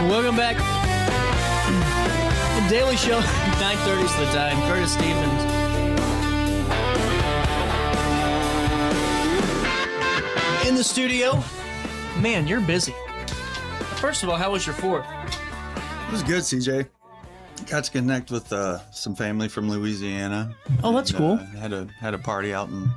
Welcome back. The Daily Show, 9:30 is the time. Curtis Stevens. In the studio. Man, you're busy. First of all, how was your 4th? It was good, CJ. Got to connect with some family from Louisiana. Oh, that's cool. Had a party out in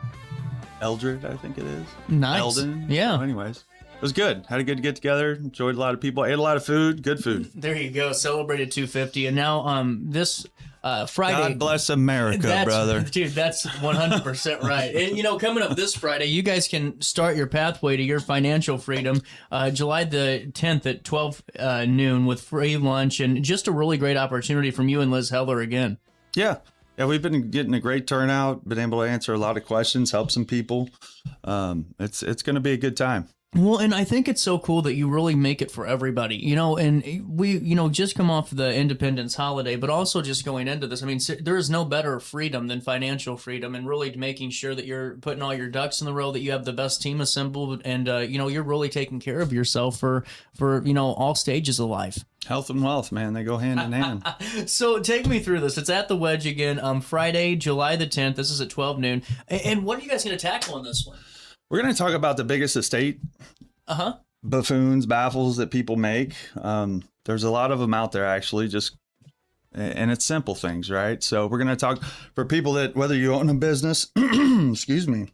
Eldred, I think it is. Nice. Eldon. Yeah. So anyways, it was good. Had a good get together. Enjoyed a lot of people. Ate a lot of food. Good food. There you go. Celebrated 250, and now this Friday. God bless America, brother. Dude, that's 100% right. And coming up this Friday, you guys can start your pathway to your financial freedom. July the 10th at 12 noon with free lunch and just a really great opportunity from you and Liz Heller again. Yeah, we've been getting a great turnout. Been able to answer a lot of questions, help some people. It's going to be a good time. Well, and I think it's so cool that you really make it for everybody, and we, just come off the Independence holiday, but also just going into this. I mean, there is no better freedom than financial freedom, and really making sure that you're putting all your ducks in the row, that you have the best team assembled, and, you're really taking care of yourself for all stages of life. Health and wealth, man, they go hand in hand. So take me through this. It's at the Wedge again, Friday, July the 10th. This is at 12 noon. And what are you guys going to tackle on this one? We're going to talk about the biggest estate buffoons, baffles that people make. There's a lot of them out there, actually, and it's simple things, right? So we're going to talk for people that, whether you own a business, excuse me,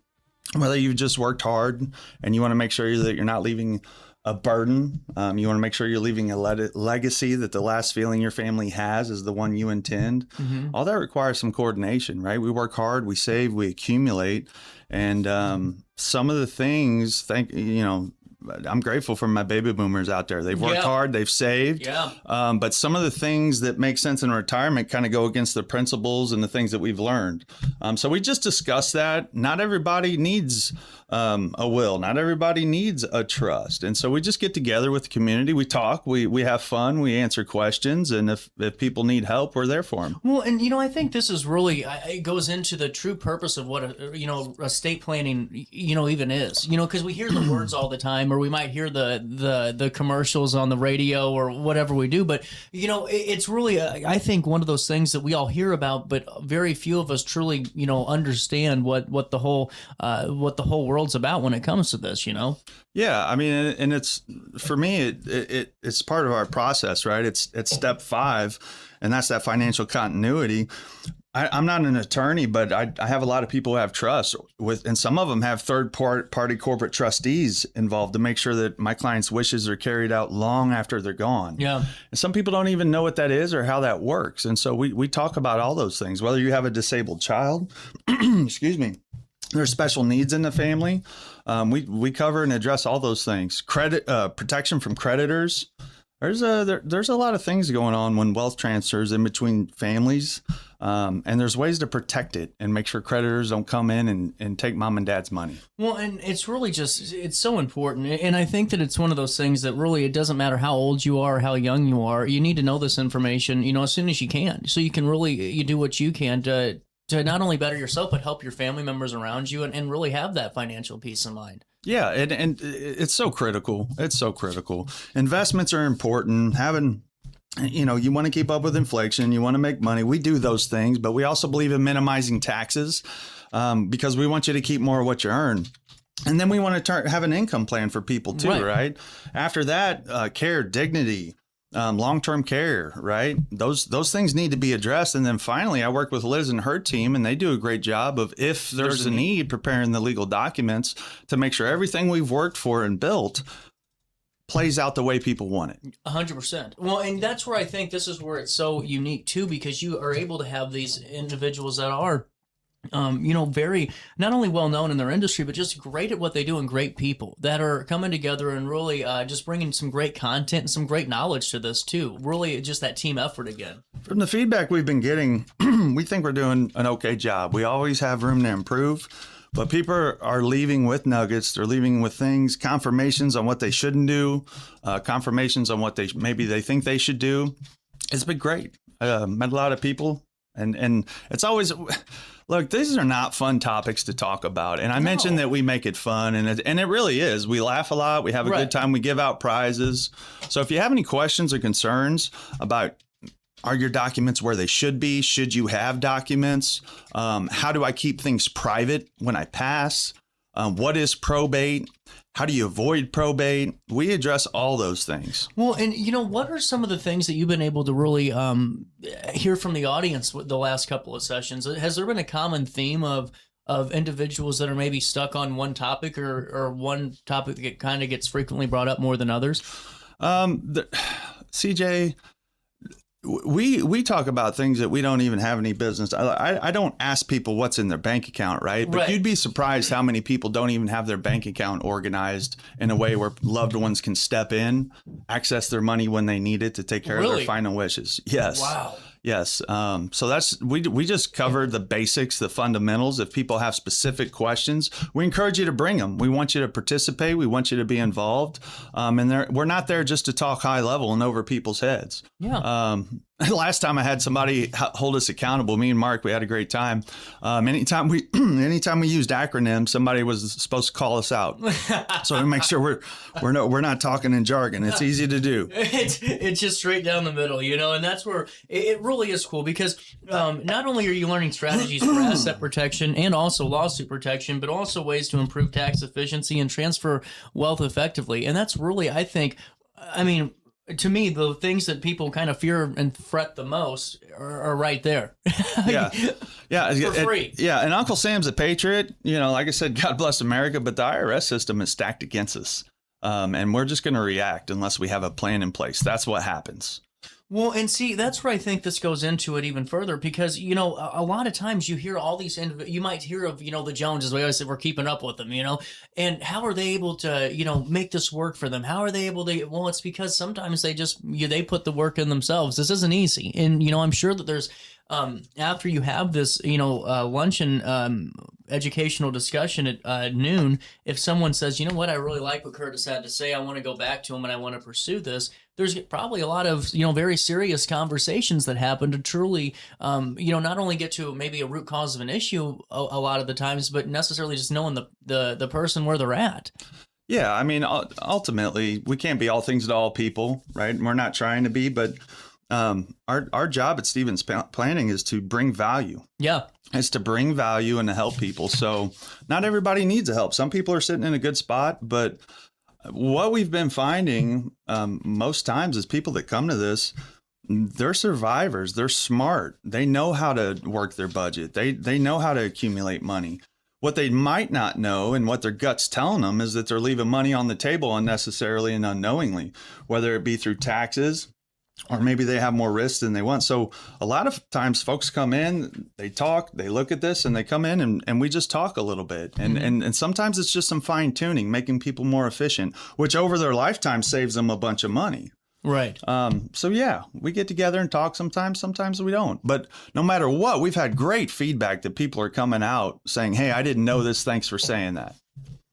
whether you've just worked hard and you want to make sure that you're not leaving a burden. You want to make sure you're leaving a legacy, that the last feeling your family has is the one you intend. Mm-hmm. All that requires some coordination, right? We work hard, we save, we accumulate. And some of the things, I'm grateful for my baby boomers out there. They've worked hard, they've saved. Yeah. But some of the things that make sense in retirement kind of go against the principles and the things that we've learned. So we just discussed that. Not everybody needs a will. Not everybody needs a trust. And so we just get together with the community. We talk, we have fun, we answer questions. And if people need help, we're there for them. Well, and I think this is really, it goes into the true purpose of what, estate planning, even is, because we hear the words all the time, or we might hear the commercials on the radio or whatever we do. But, it's really, I think, one of those things that we all hear about, but very few of us truly, understand what the whole world's about when it comes to this, Yeah, I mean, and it's, for me, it's part of our process, right? It's step 5, and that's that financial continuity. I'm not an attorney, but I have a lot of people who have trust with, and some of them have third-party corporate trustees involved to make sure that my clients' wishes are carried out long after they're gone. Yeah. And some people don't even know what that is or how that works. And so we talk about all those things, whether you have a disabled child, excuse me, there's special needs in the family. We cover and address all those things. Credit protection from creditors. There's a lot of things going on when wealth transfers in between families, and there's ways to protect it and make sure creditors don't come in and take mom and dad's money. Well, and it's really it's so important. And I think that it's one of those things that really, it doesn't matter how old you are, how young you are, you need to know this information, as soon as you can. So you can you do what you can to not only better yourself, but help your family members around you and really have that financial peace of mind. Yeah, and it's so critical. It's so critical. Investments are important. Having, you want to keep up with inflation. You want to make money. We do those things, but we also believe in minimizing taxes because we want you to keep more of what you earn. And then we want to have an income plan for people too, right? After that, care, dignity, long-term care, right? Those things need to be addressed. And then finally, I work with Liz and her team, and they do a great job of, if there's a need, preparing the legal documents to make sure everything we've worked for and built plays out the way people want it. 100%. Well, and that's where I think this is where it's so unique too, because you are able to have these individuals that are very not only well known in their industry, but just great at what they do, and great people that are coming together and really just bringing some great content and some great knowledge to this too. Really just that team effort again. From the feedback we've been getting, we think we're doing an okay job. We always have room to improve, but people are leaving with nuggets. They're leaving with things, confirmations on what they shouldn't do, confirmations on what they think they should do. It's been great. Met a lot of people. And it's always, Look, these are not fun topics to talk about. And I mentioned that we make it fun, and it really is. We laugh a lot. We have a good time. We give out prizes. So if you have any questions or concerns about, are your documents where they should be? Should you have documents? How do I keep things private when I pass? What is probate? How do you avoid probate? We address all those things. Well, and what are some of the things that you've been able to really hear from the audience with the last couple of sessions? Has there been a common theme of individuals that are maybe stuck on one topic or one topic that kind of gets frequently brought up more than others? CJ, we talk about things that we don't even have any business. I don't ask people what's in their bank account, right? But you'd be surprised how many people don't even have their bank account organized in a way where loved ones can step in, access their money when they need it to take care of their final wishes. Yes. Wow. Yes. So that's we just covered the basics, the fundamentals. If people have specific questions, we encourage you to bring them. We want you to participate. We want you to be involved. And we're not there just to talk high level and over people's heads. Yeah. Last time I had somebody hold us accountable, me and Mark, we had a great time. Anytime we used acronyms, somebody was supposed to call us out. So we make sure we're not talking in jargon. It's easy to do. It's just straight down the middle, and that's where it really is cool because not only are you learning strategies for asset protection and also lawsuit protection, but also ways to improve tax efficiency and transfer wealth effectively. And that's really, to me, the things that people kind of fear and fret the most are right there. Yeah. For free. And Uncle Sam's a patriot. Like I said, God bless America, but the IRS system is stacked against us. And we're just going to react unless we have a plan in place. That's what happens. Well, and see, that's where I think this goes into it even further because, a lot of times you hear all these, you might hear of, the Joneses, we always say we're keeping up with them, and how are they able to, make this work for them? How are they able to, well, it's because sometimes they put the work in themselves. This isn't easy. And, I'm sure that there's, after you have this, luncheon, educational discussion at noon, if someone says, you know what, I really like what Curtis had to say, I want to go back to him and I want to pursue this, there's probably a lot of, very serious conversations that happen to truly, not only get to maybe a root cause of an issue a lot of the times, but necessarily just knowing the person where they're at. Yeah. Ultimately, we can't be all things to all people, right? We're not trying to be, but our job at Stevens Planning is to bring value. Yeah. It's to bring value and to help people. So not everybody needs the help. Some people are sitting in a good spot, but what we've been finding most times is people that come to this, they're survivors. They're smart. They know how to work their budget. They know how to accumulate money. What they might not know and what their gut's telling them is that they're leaving money on the table unnecessarily and unknowingly, whether it be through taxes, or maybe they have more risk than they want. So a lot of times folks come in, they talk, they look at this, and they come in and we just talk a little bit. And sometimes it's just some fine tuning, making people more efficient, which over their lifetime saves them a bunch of money. Right. So yeah, we get together and talk sometimes we don't. But no matter what, we've had great feedback that people are coming out saying, hey, I didn't know this. Thanks for saying that.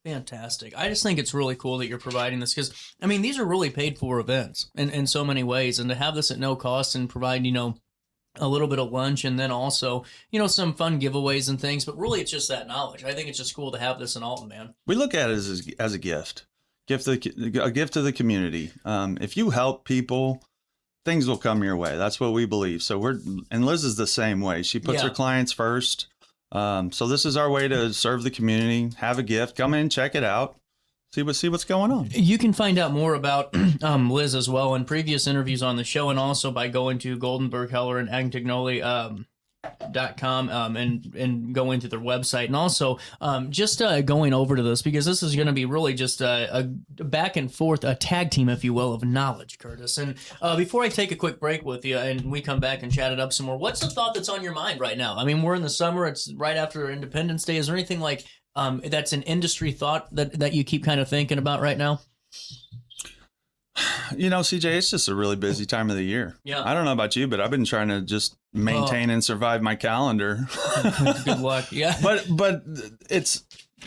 Fantastic. I just think it's really cool that you're providing this because, these are really paid for events in so many ways. And to have this at no cost and provide, a little bit of lunch and then also, some fun giveaways and things. But really, it's just that knowledge. I think it's just cool to have this in Alton, man. We look at it as a gift. A gift to the community. If you help people, things will come your way. That's what we believe. So and Liz is the same way. She puts her clients first. So this is our way to serve the community, have a gift, come in, check it out, see what's going on. You can find out more about Liz as well in previous interviews on the show, and also by going to Goldenberg Heller Antognoli .com and go into their website, and also just going over to this because this is going to be really just a back and forth, a tag team, if you will, of knowledge, Curtis. And before I take a quick break with you and we come back and chat it up some more, what's the thought that's on your mind right now? We're in the summer, it's right after Independence Day. Is there anything like that's an industry thought that you keep kind of thinking about right now? CJ, it's just a really busy time of the year. Yeah. I don't know about you, but I've been trying to just maintain and survive my calendar. Good luck. Yeah. But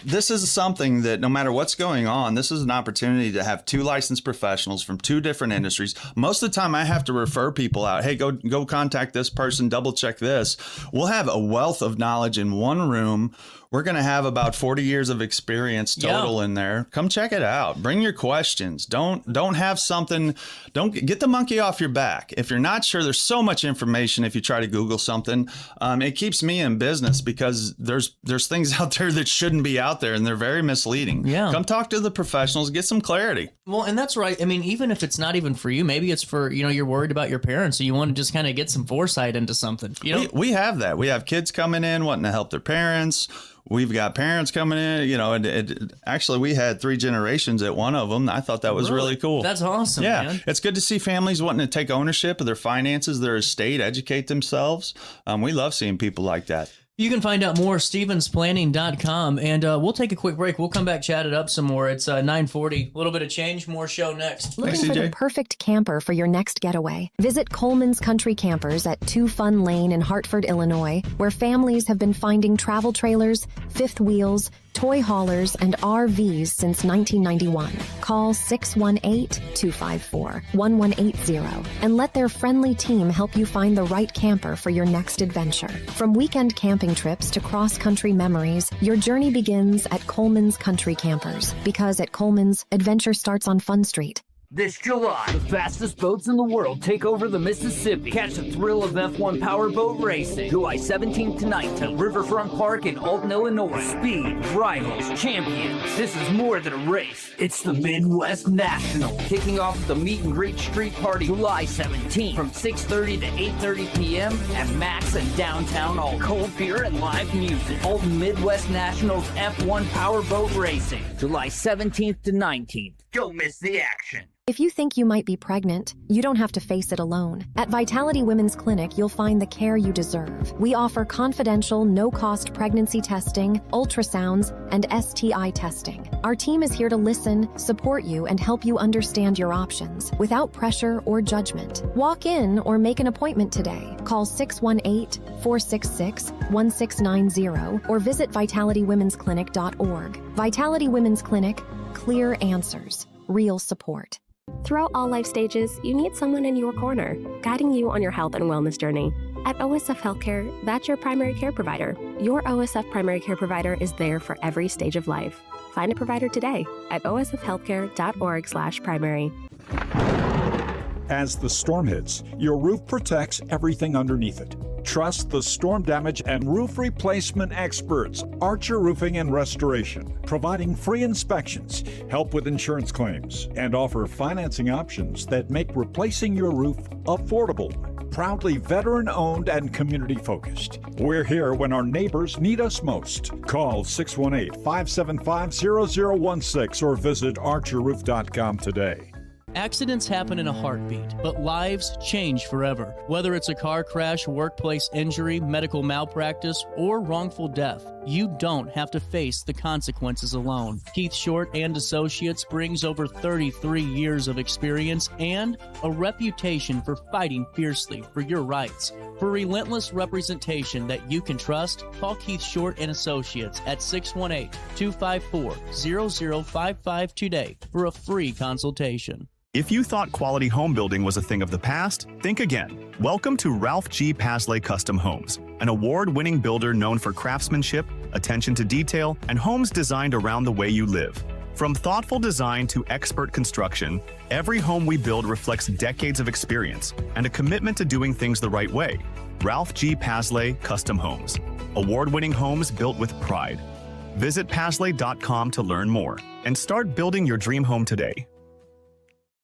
this is something that no matter what's going on, this is an opportunity to have 2 licensed professionals from 2 different industries. Most of the time I have to refer people out. Hey, go contact this person, double check this. We'll have a wealth of knowledge in one room. We're going to have about 40 years of experience total in there. Come check it out. Bring your questions. Don't get the monkey off your back. If you're not sure, there's so much information if you try to Google something. It keeps me in business because there's things out there that shouldn't be out there and they're very misleading. Yeah. Come talk to the professionals, get some clarity. Well, and that's right. I mean, even if it's not even for you, maybe it's for, you're worried about your parents, so you want to just kind of get some foresight into something. We have that. We have kids coming in wanting to help their parents. We've got parents coming in, and actually we had 3 generations at one of them. I thought that was really cool. That's awesome, man. It's good to see families wanting to take ownership of their finances, their estate, educate themselves. We love seeing people like that. You can find out more at StevensPlanning.com, and we'll take a quick break. We'll come back, chat it up some more. It's 9:40. A little bit of change, more show next. Looking for the perfect camper for your next getaway? Visit Coleman's Country Campers at 2 Fun Lane in Hartford, Illinois, where families have been finding travel trailers, fifth wheels, toy haulers, and RVs since 1991. Call 618-254-1180 and let their friendly team help you find the right camper for your next adventure. From weekend camping trips to cross-country memories, your journey begins at Coleman's Country Campers, because at Coleman's, adventure starts on Fun Street. This July, the fastest boats in the world take over the Mississippi. Catch the thrill of F1 powerboat racing, July 17th to 19th at Riverfront Park in Alton, Illinois. Speed, rivals, champions. This is more than a race. It's the Midwest National. Kicking off the Meet and Greet Street Party July 17th from 6:30 to 8:30 p.m. at Max in downtown Alton. Cold beer and live music. Alton Midwest Nationals F1 powerboat racing, July 17th to 19th. Don't miss the action. If you think you might be pregnant, you don't have to face it alone. At Vitality Women's Clinic, you'll find the care you deserve. We offer confidential, no-cost pregnancy testing, ultrasounds, and STI testing. Our team is here to listen, support you, and help you understand your options without pressure or judgment. Walk in or make an appointment today. Call 618-466-1690 or visit vitalitywomensclinic.org. Vitality Women's Clinic, clear answers, real support. Throughout all life stages, you need someone in your corner, guiding you on your health and wellness journey. At OSF Healthcare, that's your primary care provider. Your OSF primary care provider is there for every stage of life. Find a provider today at osfhealthcare.org/primary. As the storm hits, your roof protects everything underneath it. Trust the storm damage and roof replacement experts, Archer Roofing and Restoration, providing free inspections, help with insurance claims, and offer financing options that make replacing your roof affordable. Proudly veteran-owned and community-focused. We're here when our neighbors need us most. Call 618-575-0016 or visit archerroof.com today. Accidents happen in a heartbeat, but lives change forever. Whether it's a car crash, workplace injury, medical malpractice, or wrongful death, you don't have to face the consequences alone. Keith Short and Associates brings over 33 years of experience and a reputation for fighting fiercely for your rights. For relentless representation that you can trust, call Keith Short and Associates at 618-254-0055 today for a free consultation. If you thought quality home building was a thing of the past, think again. Welcome to Ralph G. Pasley Custom Homes, an award-winning builder known for craftsmanship, attention to detail, and homes designed around the way you live. From thoughtful design to expert construction, every home we build reflects decades of experience and a commitment to doing things the right way. Ralph G. Pasley Custom Homes, award-winning homes built with pride. Visit Pasley.com to learn more and start building your dream home today.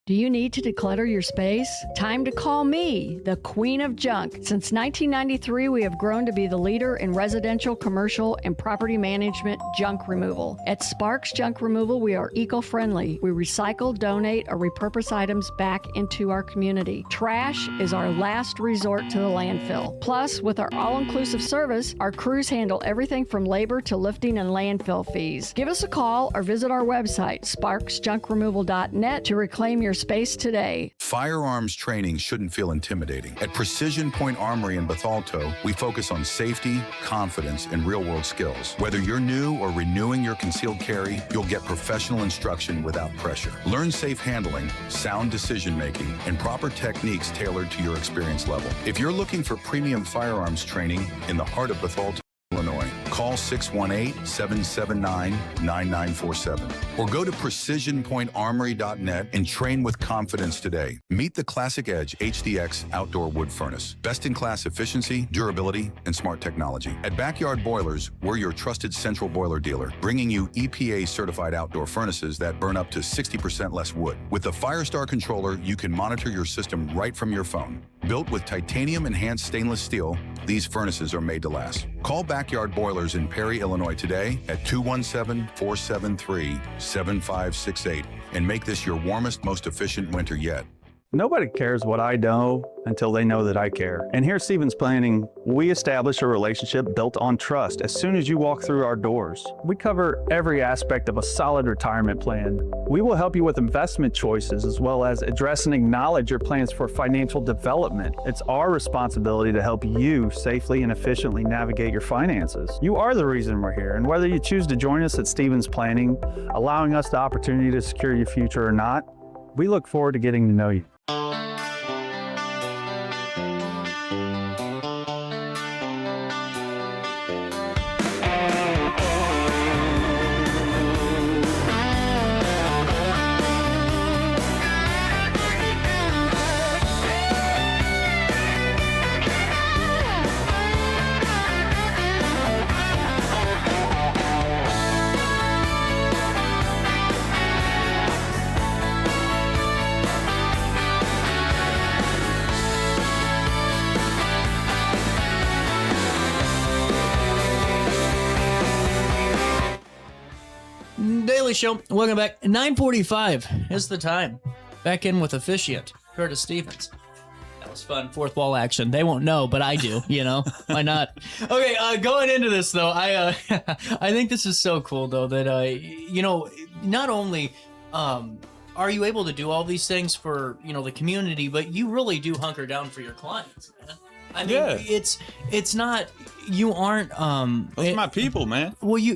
Do you need to declutter your space? Time to call me, the Queen of Junk. Since 1993, we have grown to be the leader in residential, commercial, and property management junk removal. At Sparks Junk Removal, we are eco-friendly. We recycle, donate, or repurpose items back into our community. Trash is our last resort to the landfill. Plus, with our all-inclusive service, our crews handle everything from labor to lifting and landfill fees. Give us a call or visit our website, sparksjunkremoval.net, to reclaim your your space today. Firearms training shouldn't feel intimidating. At Precision Point Armory in Bethalto, we focus on safety, confidence, and real-world skills. Whether you're new or renewing your concealed carry, you'll get professional instruction without pressure. Learn safe handling, sound decision-making, and proper techniques tailored to your experience level. If you're looking for premium firearms training in the heart of Bethalto, Illinois, call 618-779-9947 or go to precisionpointarmory.net and train with confidence today. Meet the Classic Edge HDX outdoor wood furnace. Best-in-class efficiency, durability, and smart technology. At Backyard Boilers, we're your trusted central boiler dealer, bringing you EPA-certified outdoor furnaces that burn up to 60% less wood. With the Firestar controller, you can monitor your system right from your phone. Built with titanium-enhanced stainless steel, these furnaces are made to last. Call Backyard Boilers in Perry, Illinois today at 217-473-7568 and make this your warmest, most efficient winter yet. Nobody cares what I know until they know that I care. And here at Stevens Planning, we establish a relationship built on trust as soon as you walk through our doors. We cover every aspect of a solid retirement plan. We will help you with investment choices as well as address and acknowledge your plans for financial development. It's our responsibility to help you safely and efficiently navigate your finances. You are the reason we're here, and whether you choose to join us at Stevens Planning, allowing us the opportunity to secure your future or not, we look forward to getting to know you. Daily Show. Welcome back. 9:45 is the time. Back in with Officiant, Curtis Stevens. That was fun. Fourth wall action. They won't know, but I do. You know, why not? Okay, going into this though, I think this is so cool though that you know, not only are you able to do all these things for the community, but you really do hunker down for your clients, man. I mean, it's not, you aren't, those are my people, man. Well, you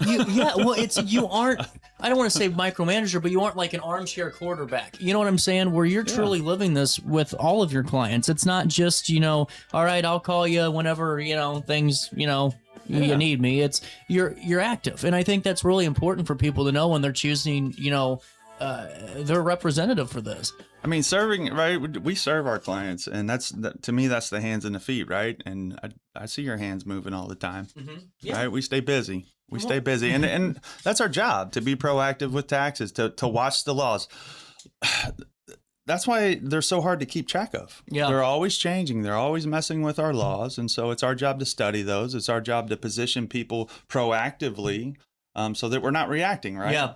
aren't, I don't want to say micromanager, but you aren't like an armchair quarterback. You know what I'm saying? Where you're truly living this with all of your clients. It's not just, all right, I'll call you whenever, things, you need me. It's, you're active. And I think that's really important for people to know when they're choosing, their representative for this. I mean, serving, right? We serve our clients, and to me, that's the hands and the feet, right? And I see your hands moving all the time, right? We stay busy. Stay busy, and that's our job, to be proactive with taxes, to watch the laws. That's why they're so hard to keep track of. Yeah. They're always changing. They're always messing with our laws, and so it's our job to study those. It's our job to position people proactively, so that we're not reacting, right? Yeah.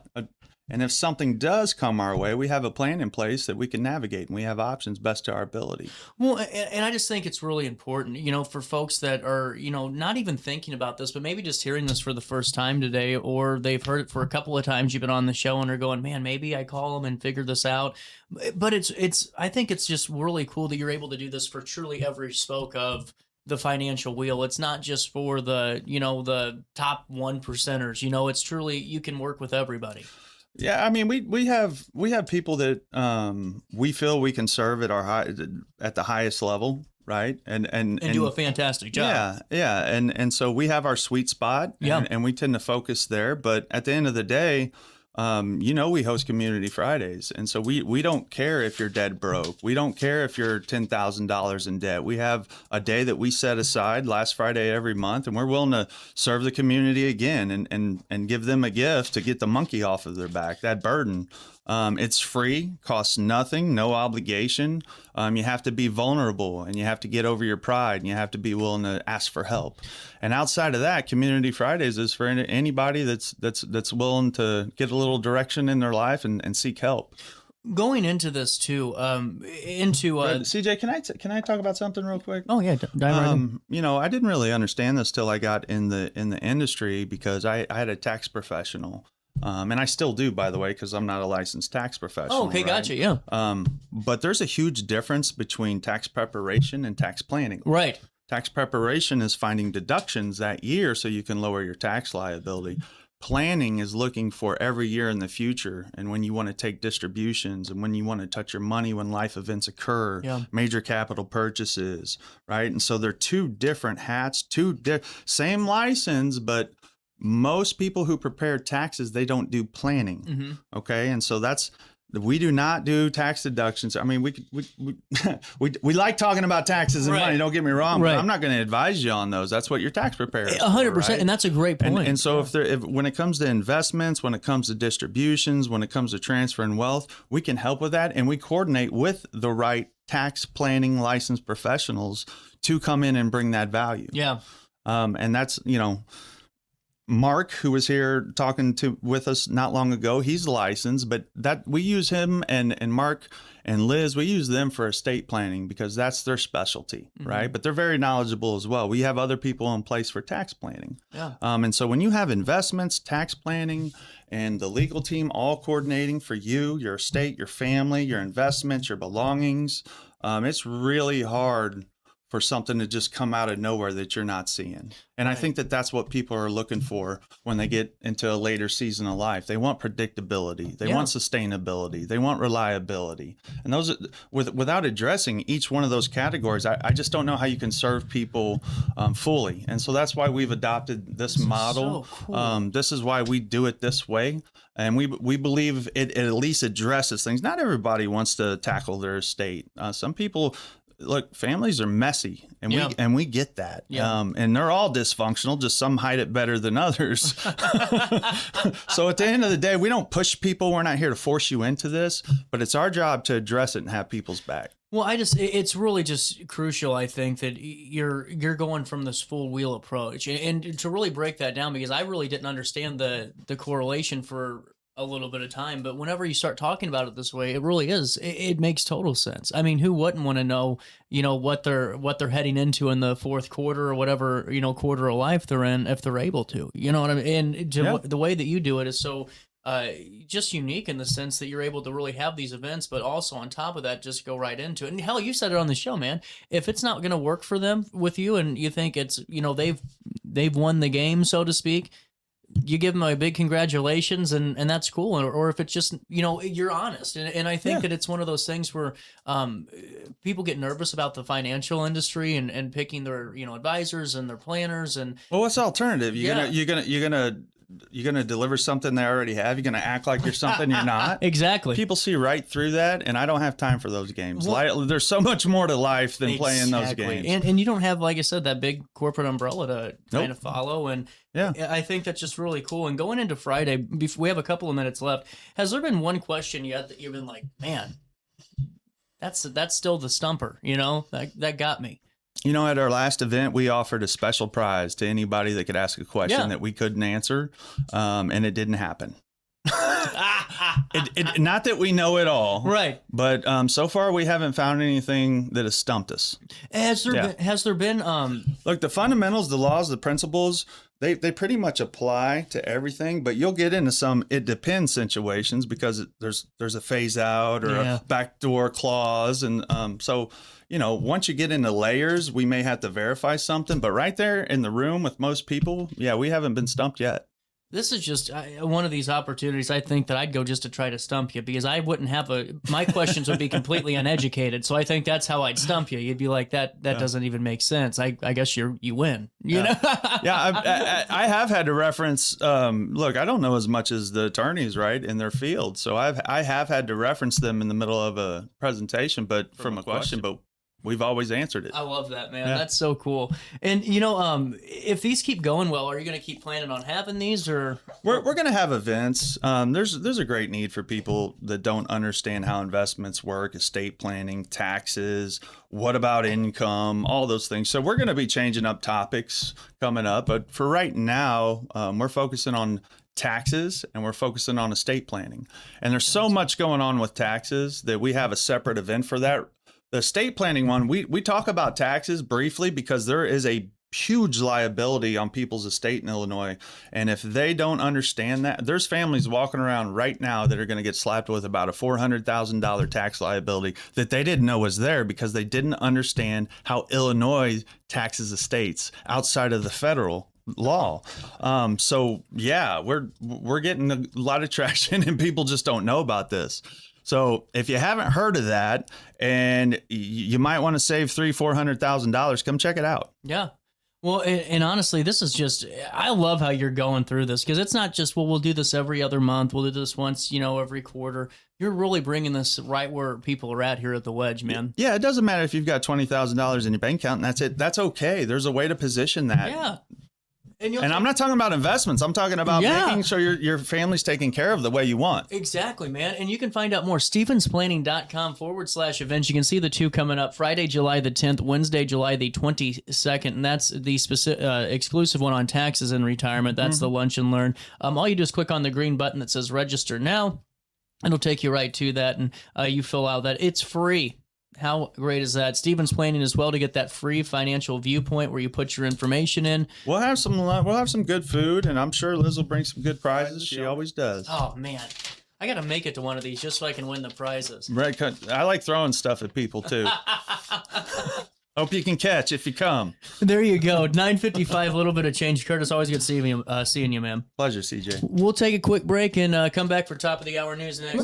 And if something does come our way, we have a plan in place that we can navigate, and we have options best to our ability. Well, and I just think it's really important, for folks that are, not even thinking about this, but maybe just hearing this for the first time today, or they've heard it for a couple of times you've been on the show and are going, man, maybe I call them and figure this out. But I think it's just really cool that you're able to do this for truly every spoke of the financial wheel. It's not just for the, the top 1%ers, it's truly, you can work with everybody. Yeah, I mean, we have people that we feel we can serve at the highest level, right? And do a fantastic job. Yeah, and so we have our sweet spot, and we tend to focus there. But at the end of the day, we host Community Fridays, and so we don't care if you're dead broke. We don't care if you're $10,000 in debt. We have a day that we set aside last Friday every month, and we're willing to serve the community again and give them a gift to get the monkey off of their back, that burden. It's free, costs nothing, no obligation. You have to be vulnerable, and you have to get over your pride, and you have to be willing to ask for help. And outside of that, Community Fridays is for anybody that's willing to get a little direction in their life and seek help. Going into this too, CJ, can I talk about something real quick? Oh yeah, dive right in. I didn't really understand this till I got in the industry, because I had a tax professional And I still do, by the way, because I'm not a licensed tax professional. Oh, okay, right? gotcha, yeah. But there's a huge difference between tax preparation and tax planning. Right. Tax preparation is finding deductions that year so you can lower your tax liability. Planning is looking for every year in the future and when you want to take distributions and when you want to touch your money when life events occur, major capital purchases, right? And so they're two different hats, same license, but most people who prepare taxes, they don't do planning, okay? And so we do not do tax deductions. I mean, we like talking about taxes and money, don't get me wrong, but I'm not going to advise you on those. That's what your tax preparer is 100%, for, right? and that's a great point. And so if when it comes to investments, when it comes to distributions, when it comes to transferring wealth, we can help with that, and we coordinate with the right tax planning licensed professionals to come in and bring that value. Yeah. And that's, Mark, who was here talking with us not long ago, he's licensed, but that we use him and Mark and Liz, we use them for estate planning because that's their specialty, right? But they're very knowledgeable as well. We have other people in place for tax planning. Yeah. And so when you have investments, tax planning, and the legal team all coordinating for you, your estate, your family, your investments, your belongings, it's really hard for something to just come out of nowhere that you're not seeing. And I think that that's what people are looking for when they get into a later season of life. They want predictability. They want sustainability. They want reliability. And those, without addressing each one of those categories, I just don't know how you can serve people fully. And so that's why we've adopted this model. So cool. This is why we do it this way. And we believe it at least addresses things. Not everybody wants to tackle their estate. Some people, look, families are messy, and we get that. And they're all dysfunctional, just some hide it better than others. So at the end of the day, we don't push people. We're not here to force you into this, but it's our job to address it and have people's back. Well, it's really just crucial, I think, that you're going from this full wheel approach and to really break that down, because I really didn't understand the correlation for a little bit of time, but whenever you start talking about it this way, it really is. It makes total sense. I mean, who wouldn't want to know, what they're heading into in the fourth quarter or whatever, quarter of life they're in, if they're able to, you know what I mean? And the way that you do it is so just unique in the sense that you're able to really have these events, but also on top of that, just go right into it. And hell, you said it on the show, man. If it's not going to work for them with you, and you think it's, they've won the game, so to speak, you give them a big congratulations, and that's cool. Or if it's just, you're honest. And I think that it's one of those things where people get nervous about the financial industry and picking their, advisors and their planners. And well, what's the alternative? You're gonna deliver something they already have. You're gonna act like you're something you're not. Exactly. People see right through that, and I don't have time for those games. There's so much more to life than playing those games. And you don't have, like I said, that big corporate umbrella to kind of follow. And I think that's just really cool. And going into Friday, we have a couple of minutes left. Has there been one question yet that you've been like, man, that's still the stumper? That got me. At our last event, we offered a special prize to anybody that could ask a question that we couldn't answer, and it didn't happen. Not that we know it all, right? But so far, we haven't found anything that has stumped us. Has there been? Look, the fundamentals, the laws, the principles, they pretty much apply to everything. But you'll get into some it depends situations because there's a phase out or a backdoor clause, and so. Once you get into layers, we may have to verify something. But right there in the room with most people, we haven't been stumped yet. This is just one of these opportunities, I think, that I'd go just to try to stump you, because I wouldn't have my questions would be completely uneducated. So I think that's how I'd stump you. You'd be like, that doesn't even make sense. I guess you win. You know? I have had to reference, look, I don't know as much as the attorneys, right, in their field. So I have had to reference them in the middle of a presentation, but from a question, but we've always answered it. I love that, man. That's so cool. And if these keep going well, are you going to keep planning on having these, or we're going to have events? There's a great need for people that don't understand how investments work, estate planning, taxes, what about income, all those things. So we're going to be changing up topics coming up, but for right now, we're focusing on taxes and we're focusing on estate planning. And there's so much going on with taxes that we have a separate event for that. The estate planning one, we talk about taxes briefly because there is a huge liability on people's estate in Illinois. And if they don't understand that, there's families walking around right now that are going to get slapped with about a $400,000 tax liability that they didn't know was there because they didn't understand how Illinois taxes estates outside of the federal law. So yeah, we're getting a lot of traction and people just don't know about this. So if you haven't heard of that and you might want to save $300,000-$400,000, come check it out. Yeah. Well, and honestly, this is just, I love how you're going through this because it's not just, well, we'll do this every other month. We'll do this once, every quarter. You're really bringing this right where people are at here at the Wedge, man. Yeah, it doesn't matter if you've got $20,000 in your bank account and that's it. That's okay. There's a way to position that. Yeah. And I'm not talking about investments. I'm talking about making sure your family's taken care of the way you want. Exactly, man. And you can find out more. StephensPlanning.com/events. You can see the two coming up Friday, July the 10th, Wednesday, July the 22nd. And that's the exclusive one on taxes and retirement. That's the Lunch and Learn. All you do is click on the green button that says register now. It'll take you right to that. And you fill out that. It's free. How great is that? Stephens Planning as well to get that free financial viewpoint where you put your information in. We'll have some good food, and I'm sure Liz will bring some good prizes. She always does. Oh man, I got to make it to one of these just so I can win the prizes. Right, I like throwing stuff at people too. Hope you can catch if you come. There you go. 9:55, a little bit of change. Curtis, always good seeing you, man. Pleasure, CJ. We'll take a quick break and come back for top of the hour news next.